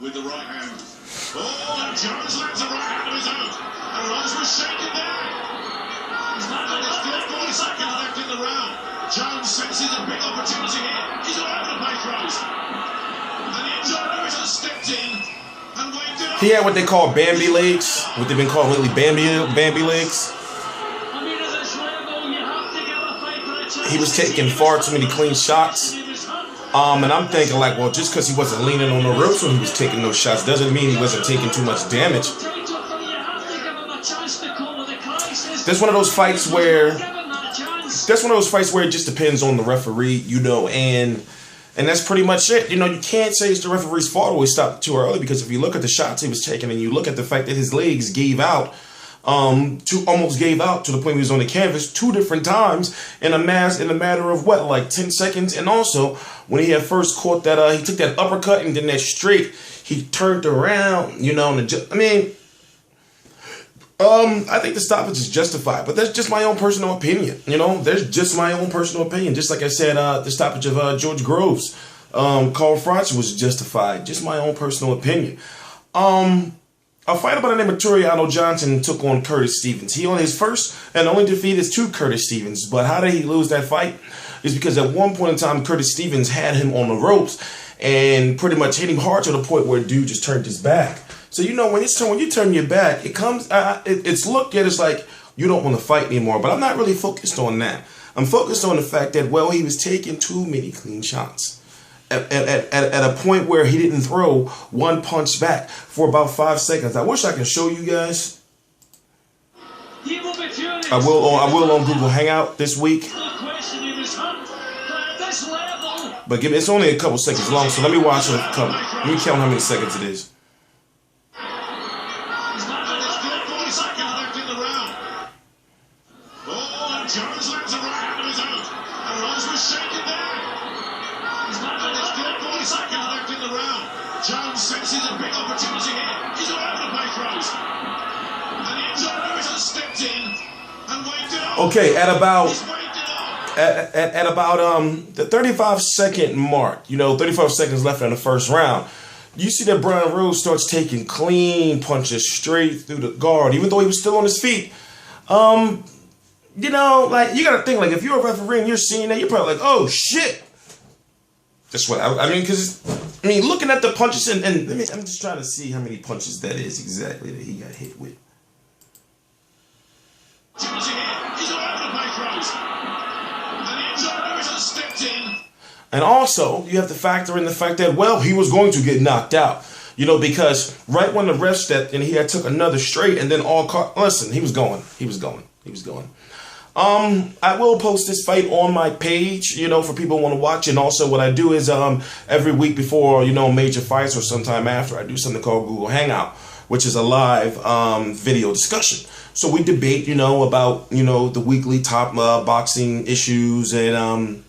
with the right hand. Oh, and Jones lands a right hand of his own. And Rose was shaken down. And there's still 40 seconds left in the round. Jones senses a big opportunity here. He's all over the place, Rose. And the inside Lewis has stepped in and waved it off. He had what they call Bambi legs, what they've been calling lately Bambi legs. He was taking far too many clean shots. And I'm thinking like, well, just because he wasn't leaning on the ropes when he was taking those shots doesn't mean he wasn't taking too much damage. That's one of those fights where it just depends on the referee, you know, and that's pretty much it. You know, you can't say it's the referee's fault or he stopped too early, because if you look at the shots he was taking and you look at the fact that his legs gave out, almost gave out to the point he was on the canvas 2 different times in a matter of what, like 10 seconds. And also when he had first caught that, he took that uppercut and then that straight, he turned around, you know, and I think the stoppage is justified, but that's just my own personal opinion. You know, there's just my own personal opinion. Just like I said, the stoppage of George Groves, Carl Froch was justified. Just my own personal opinion. A fighter by the name of Toriano Johnson took on Curtis Stevens. He on his first and only defeat is to Curtis Stevens. But how did he lose that fight? Is because at one point in time, Curtis Stevens had him on the ropes and pretty much hit him hard to the point where dude just turned his back. So, you know, when you turn your back, it comes, it's looked at as like you don't want to fight anymore. But I'm not really focused on that. I'm focused on the fact that, well, he was taking too many clean shots. At a point where he didn't throw one punch back for about 5 seconds. I wish I could show you guys. I will on Google Hangout this week. But it's only a couple seconds long, so let me watch it. Let me count how many seconds it is. Jones lands a right hand of his own. And Rose was shaken down. And there's still 40 seconds left in the round. Jones senses a big opportunity here. He's all over the place, Rose. And the inside Lewis has stepped in and waved it off. Okay, at about the 35-second mark, you know, 35 seconds left in the first round, you see that Brian Rose starts taking clean punches straight through the guard, even though he was still on his feet. You know, like, you gotta think, like, if you're a referee and you're seeing that, you're probably like, oh, shit. That's what I mean, because, looking at the punches, and I'm just trying to see how many punches that is exactly that he got hit with. And also, you have to factor in the fact that, well, he was going to get knocked out. You know, because right when the ref stepped in, he had took another straight, and then listen, he was going. I will post this fight on my page, you know, for people who want to watch. And also what I do is every week before, you know, major fights or sometime after, I do something called Google Hangout, which is a live video discussion. So we debate, you know, about, you know, the weekly top boxing issues and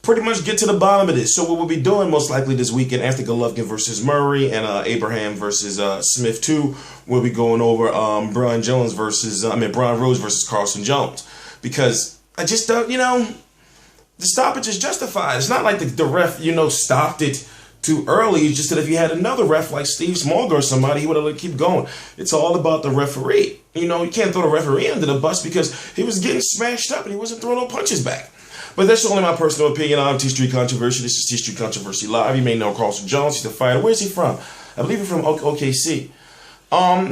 pretty much get to the bottom of this. So what we'll be doing most likely this weekend, Anthony Golovkin versus Murray and Abraham versus Smith 2, we'll be going over Brian Rose versus Carlson Jones. Because I just don't, you know, the stoppage is justified. It's not like the ref, you know, stopped it too early. It's just that if you had another ref like Steve Smallger or somebody, he would have let it keep going. It's all about the referee. You know, you can't throw the referee under the bus because he was getting smashed up and he wasn't throwing no punches back. But that's only my personal opinion. I'm T-Street Controversy. This is T-Street Controversy Live. You may know Carlson Jones. He's a fighter. Where's he from? I believe he's from OKC.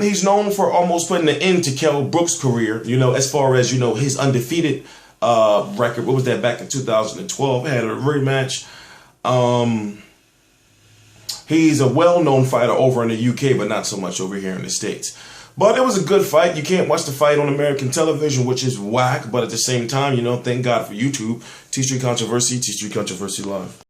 He's known for almost putting an end to Kell Brook's career, you know, as far as, you know, his undefeated record. What was that, back in 2012? Had a rematch. He's a well-known fighter over in the UK, but not so much over here in the States. But it was a good fight. You can't watch the fight on American television, which is whack. But at the same time, you know, thank God for YouTube. T-Street Controversy, T-Street Controversy Live.